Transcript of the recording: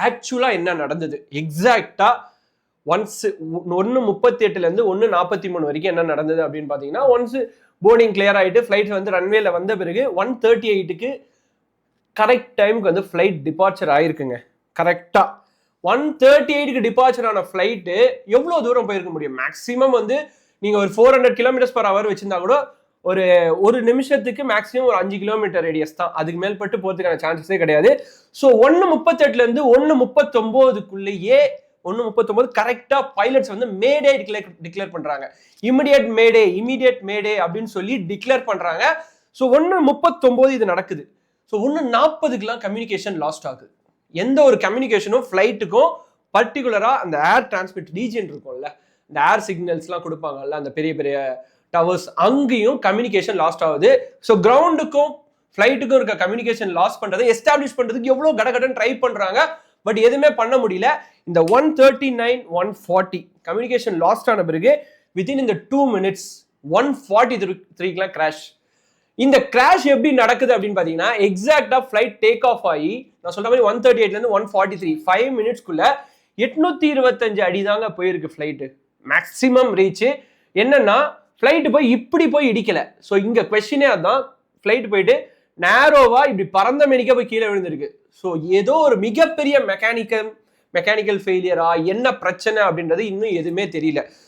ஆக்சுவலா என்ன நடந்தது எக்ஸாக்டா ஒன்ஸ் 1:38 1:43 வரைக்கும் என்ன நடந்தது அப்படின்னு பாத்தீங்கன்னா, ஒன்ஸ் போர்டிங் கிளியர் ஆயிட்டு ஃபிளைட் வந்து ரன்வேல வந்த பிறகு 1:38க்கு கரெக்ட் டைமுக்கு வந்து ஃபிளைட் டிபார்ச்சர் ஆயிருக்குங்க. கரெக்டா 1:38க்கு டிபார்ச்சர் ஆன ஃபிளைட்டு எவ்வளவு தூரம் போயிருக்க முடியும்? மேக்ஸிமம் வந்து நீங்க ஒரு 400 km/h வச்சிருந்தா கூட ஒரு நிமிஷத்துக்கு மேக்ஸிமம் ஒரு 5 கிலோமீட்டர் ரேடியஸ் தான். அதுக்கு மேல்பட்டு போறதுக்கான சான்சஸே கிடையாது. ஸோ 1:38 1:39க்குள்ளேயே 1:39 கரெக்டா பைலட்ஸ் வந்து மேடே டிக்ளேர் பண்றாங்க. இமிடியேட் மேடே அப்படின்னு சொல்லி டிக்ளேர் பண்றாங்க. ஸோ 1:39 இது நடக்குது. ஸோ 1:40க்குலாம் கம்யூனிகேஷன் லாஸ்ட் ஆகுது. எந்த ஒரு கம்யூனிகேஷனும் ஃபிளைட்டுக்கும் பர்டிகுலரா அந்த ஏர் டிரான்ஸ்மிட் ரீஜன் இருக்கும்ல, இந்த ஏர் சிக்னல்ஸ்லாம் கொடுப்பாங்கல்ல, அந்த பெரிய பெரிய டவர்ஸ், அங்கேயும் கம்யூனிகேஷன் லாஸ்ட் ஆகுது. ஸோ கிரவுண்டுக்கும் ஃபிளைட்டுக்கும் இருக்க கம்யூனிகேஷன் லாஸ் பண்றதை எஸ்டாப்ளிஷ் பண்றதுக்கு எவ்வளவு கடகடன் ட்ரை பண்றாங்க. பட் எதுவுமே பண்ண முடியல. இந்த 1:39 1:40 கம்யூனிகேஷன் லாஸ்ட் ஆன பிறகு வித்தின் இந்த 2 minutes 1:43க்குலாம் கிராஷ். இந்த கிராஷ் எப்படி நடக்குது அப்படின்னு பாத்தீங்கன்னா, எக்ஸாக்டா ஃபிளைட் டேக் ஆஃப் ஆகி நான் சொல்ற மாதிரி 1:38 1:43 5 minutesக்குள்ள 825 அடி தாங்க போயிருக்கு ஃபிளைட்டு. Maximum reach. என்னன்னா ஃபிளைட் போய் இப்படி போய் இடிக்கல. ஸோ இங்க கொஸ்டினே அதான், ஃபிளைட் போயிட்டு நேரோவா இப்படி பறந்த மேனிக்கா போய் கீழே விழுந்திருக்கு. ஸோ ஏதோ ஒரு மிகப்பெரிய மெக்கானிக்கல் ஃபெயிலியரா, என்ன பிரச்சனை அப்படின்றது இன்னும் எதுவுமே தெரியல.